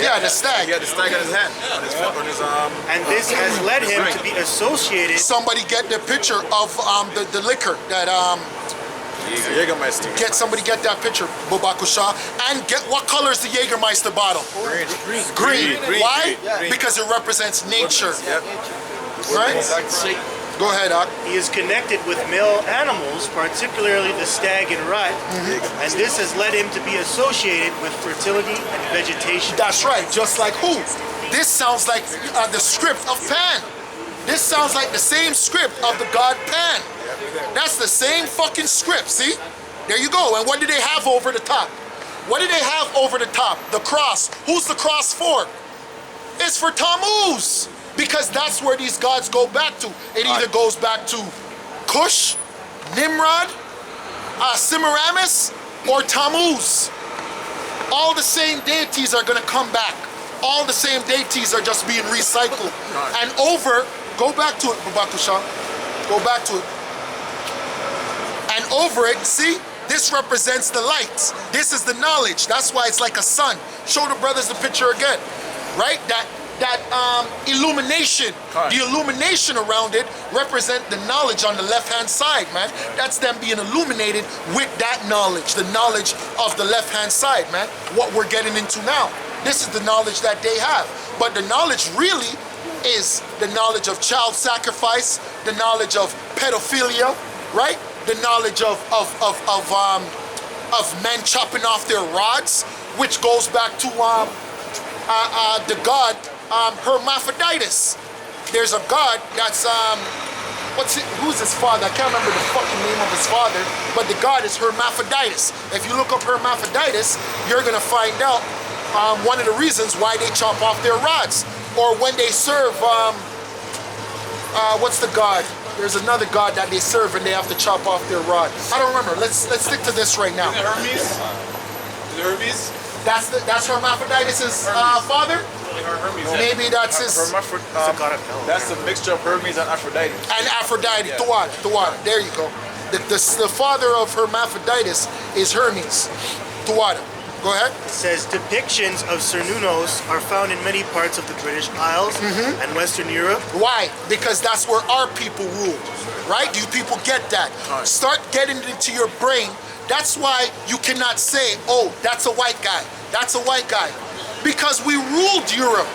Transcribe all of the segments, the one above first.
Yeah, the stag. He had the stag on his hand, on his And this has led him to be associated. Somebody get the picture of the liquor that Jägermeister. somebody get that picture, Bubakusha, and get what color is the Jägermeister bottle? Green. Why? Green. Because it represents nature. Yep. Right? Go ahead, Ak. He is connected with male animals, particularly the stag and rat, and this has led him to be associated with fertility and vegetation. That's right. Just like who? This sounds like the script of Pan. This sounds like the same script of the god Pan. That's the same fucking script, see? There you go. And what do they have over the top? What do they have over the top? The cross. Who's the cross for? It's for Tammuz. Because that's where these gods go back to. It either goes back to Cush, Nimrod, Semiramis, or Tammuz. All the same deities are gonna come back. All the same deities are just being recycled. And over, go back to it, Babakusha. Go back to it. And over it, see? This represents the light. This is the knowledge. That's why it's like a sun. Show the brothers the picture again. Right? That illumination, the illumination around it represent the knowledge on the left-hand side, man. That's them being illuminated with that knowledge, the knowledge of the left-hand side, man. What we're getting into now. This is the knowledge that they have. But the knowledge really is the knowledge of child sacrifice, the knowledge of pedophilia, right? The knowledge of men chopping off their rods, which goes back to the god Hermaphroditus. There's a god that's who's his father? I can't remember the fucking name of his father, but the god is Hermaphroditus. If you look up Hermaphroditus, you're gonna find out one of the reasons why they chop off their rods, or when they serve what's the god? There's another god that they serve and they have to chop off their rod. I don't remember. Let's stick to this right now. Is it Hermes? Is it Hermes? That's Hermaphroditus' father? Maybe that's his. That's a mixture of Hermes and Aphrodite. And Aphrodite, Tuwada. There you go. The father of Hermaphroditus is Hermes. Tuwada. Go ahead. It says depictions of Cernunnos are found in many parts of the British Isles and Western Europe. Why? Because that's where our people rule, right? Do you people get that? Start getting it into your brain. That's why you cannot say, oh, that's a white guy. That's a white guy. Because we ruled Europe.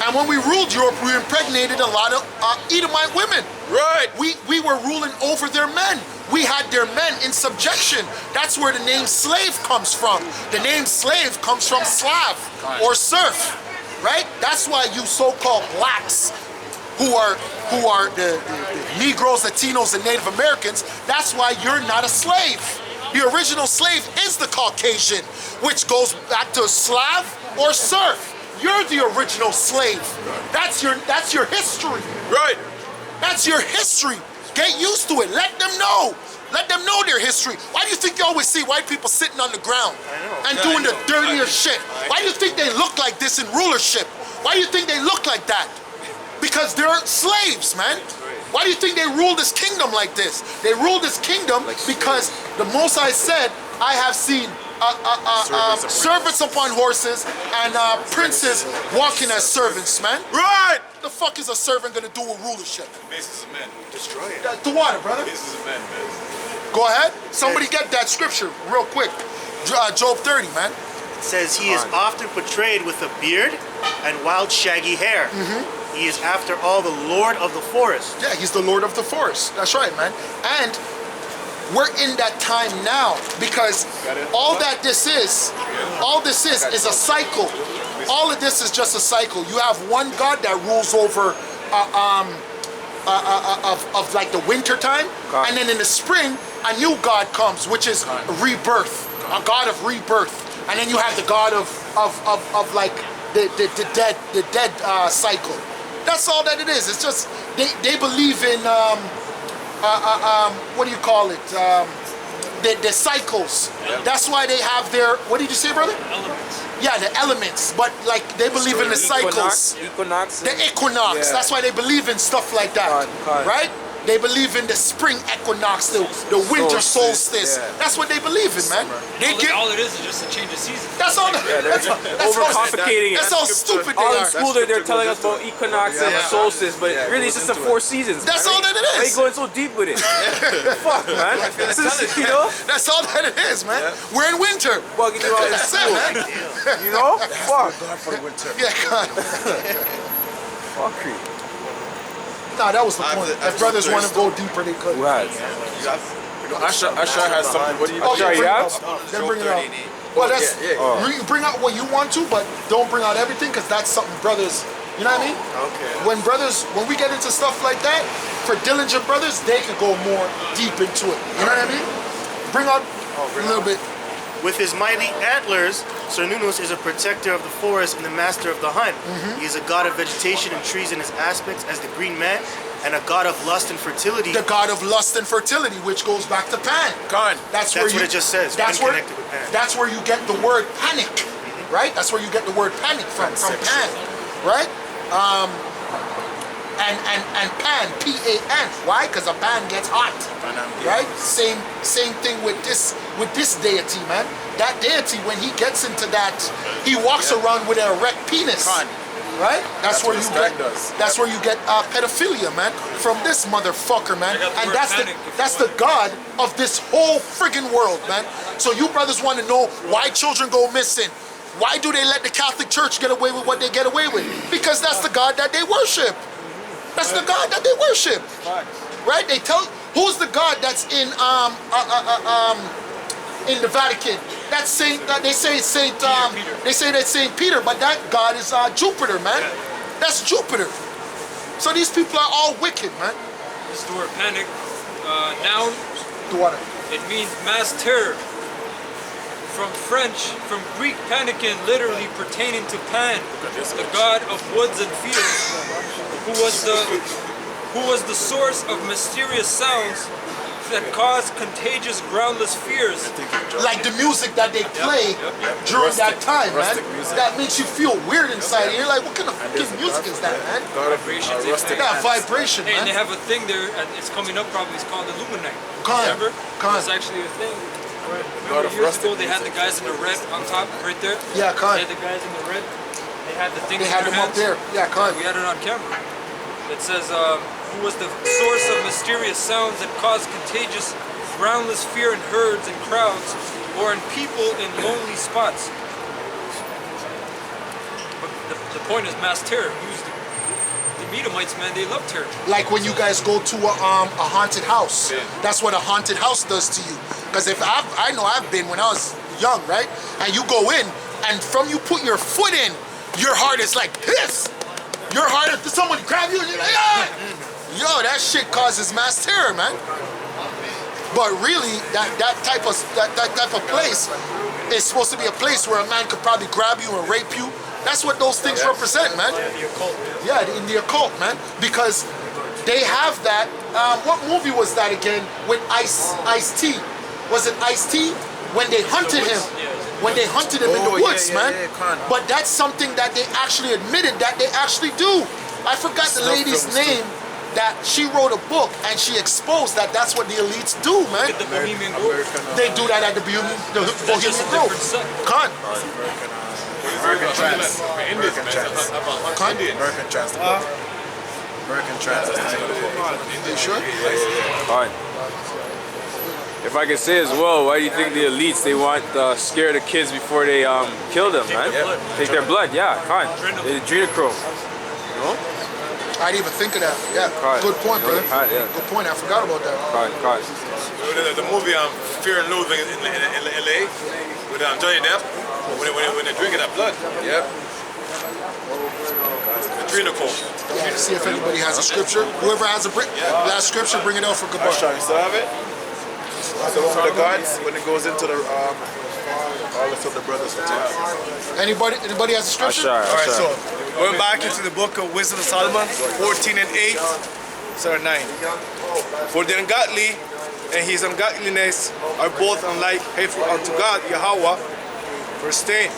And when we ruled Europe, we impregnated a lot of Edomite women. Right. We were ruling over their men. We had their men in subjection. That's where the name slave comes from. The name slave comes from Slav or serf, right? That's why you so-called blacks who are the Negroes, Latinos, and Native Americans, that's why you're not a slave. The original slave is the Caucasian, which goes back to Slav or serf. You're the original slave. That's your history. Right. That's your history. Get used to it. Let them know. Let them know their history. Why do you think you always see white people sitting on the ground and doing the dirtier shit? Why do you think they look like this in rulership? Why do you think they look like that? Because they're slaves, man. Why do you think they rule this kingdom like this? They rule this kingdom because the Most High said, I have seen servants upon horses and princes walking as servants, man. Right. What the fuck is a servant gonna do with rulership? Basis of men. Destroy it. The water, brother. Basis of men, man. Go ahead. Somebody get that scripture real quick. Job 30, man. It says he is often portrayed with a beard and wild shaggy hair. He is after all the Lord of the forest. Yeah, he's the Lord of the forest. That's right, man. And we're in that time now because all this is a cycle. All of this is just a cycle. You have one God that rules over of like the winter time, and then in the spring a new God comes, which is rebirth, a God of rebirth. And then you have the God of like the dead cycle. That's all that it is. It's just they believe in what do you call it? The cycles. That's why they have their, what did you say, brother? Elements. Yeah, the elements, but like they believe in the cycles. Equinox. The equinox. Yeah. That's why they believe in stuff like that, right? They believe in the spring equinox, the winter solstice. Yeah. That's what they believe in, man. They get, All it is just a change of season. that's all. That's Overcomplicating That's it. how stupid they All in are. school they're telling us about equinox and solstice, but really it's just the 4 seasons. That's man. all that it Why are is. you going so deep with it? Fuck, man. You know? That's all that it is, man. We're in winter. Bugging you out in That's it, school. man. You know? Fuck. Yeah, God. Fuckery. Nah, that was the point. If brothers want to go deeper, they could. Who has? Asha has something. What do you? Oh, Sure, yeah, you bring it have? up. Then bring it out. Well, that's you bring out what you want to, but don't bring out everything because that's something brothers. You know what I mean? Okay. When we get into stuff like that, for diligent brothers, they could go more deep into it. You know what I mean? Bring out a little bit. With his mighty antlers, Cernunnos is a protector of the forest and the master of the hunt. He is a god of vegetation and trees in his aspects as the green man, and a god of lust and fertility. The god of lust and fertility, which goes back to Pan. Khan. That's what you, it just says. That's Pan where, connected with Pan. that's where you get the word panic, right? That's where you get the word panic from Pan, right? And Pan, P-A-N. Why? Because a pan gets hot, right? Same thing with this deity, man. That deity, when he gets into that, he walks around with an erect penis, right? That's where you get. That's where you get pedophilia, man. From this motherfucker, man. And that's the god of this whole friggin' world, man. So you brothers want to know why children go missing? Why do they let the Catholic Church get away with what they get away with? Because that's the God that they worship. That's the God that they worship. Right? They tell who's the God that's in the Vatican? That's Saint. They say Saint. They say that's Saint Peter, but that God is Jupiter, man. That's Jupiter. So these people are all wicked, man. This is the word panic. Noun, The water. it means mass terror. From Greek panikin, literally pertaining to Pan, the god of woods and fields, who was the source of mysterious sounds that caused contagious, groundless fears. Like the music that they play during that time, man. That makes you feel weird inside. And you're like, what kind of fucking music is that, man? Vibrations. That vibration, And man. they have a thing there, and it's coming up probably, it's called Illuminate. Con. Remember? Con. It's actually a thing. Remember years ago they had the guys in the red on top, right there? Yeah, con. They had the guys in the red. They had the thing They in had their them up hands. there. Yeah, con. We had it on camera. It says, who was the source of mysterious sounds that caused contagious, groundless fear in herds and crowds, or in people in lonely spots. But the point is mass terror. The Edomites, man, they love terror. Like when you guys go to a haunted house. That's what a haunted house does to you. Because I know I've been when I was young, right? And you go in, and from you put your foot in, your heart is like this. Your heart, if someone grab you, and you're like, ah! Yo, that shit causes mass terror, man. But really, that type of place is supposed to be a place where a man could probably grab you and rape you. That's what those things represent, man. Yeah, in the occult, man. Because they have that. What movie was that again? With Ice-T. Was it Ice-T? When they hunted him. When they hunted him in the woods, man. But that's something that they actually admitted that they actually do. I forgot the lady's name. That she wrote a book and she exposed that that's what the elites do, man. The Bohemian Grove. They do that at the Bohemian That's just a Grove. different sect. Con. American trans. American trans. Con. American trans. American trans. You sure? Fine. If I could say as well, why do you think the elites, they want scare the kids before they kill them, man? Take their blood, yeah, fine. The adrenochrome. You know? I didn't even think of that. Yeah, Right. good point, brother. Right, yeah. Good point. I forgot about that. Fine. The movie Fear and Loathing in LA with Johnny Depp when they're drinking that blood. Yep. Adrenochrome. Yeah, see if anybody has a scripture. Whoever has a last scripture, bring it out for Gabar. Asha, you still have it? So the gods, when it goes into the all the other brothers will take. Anybody has a scripture? Ashar. All right, so going back into the book of Wisdom of Solomon, 14 and 8, start 9. For the ungodly and his ungodliness are both unlike, hateful unto God, Yahweh. Verse 10.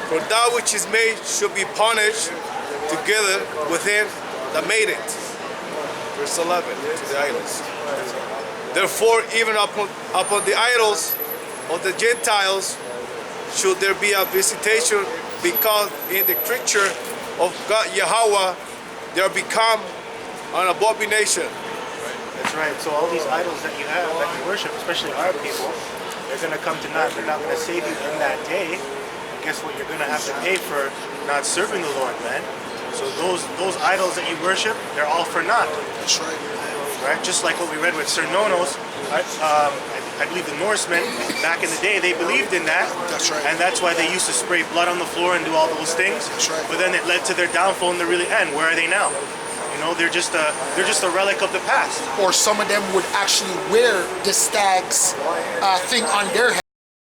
For that which is made should be punished together with him that made it. verse 11, to the idols. Therefore, even upon the idols of the Gentiles should there be a visitation, because in the creature of God Yahweh they are become an abomination. That's right. So all these idols that you have, that you worship, especially our people, they're going to come to naught. They're not going to save you in that day. And guess what? You're going to have to pay for not serving the Lord, man. So those idols that you worship, they're all for naught. That's right. Right? Just like what we read with Cernunnos, I believe the Norsemen, back in the day, they believed in that. That's right. And that's why they used to spray blood on the floor and do all those things. That's right. But then it led to their downfall in the really end. Where are they now? You know, they're just a relic of the past. Or some of them would actually wear the stag's thing on their head.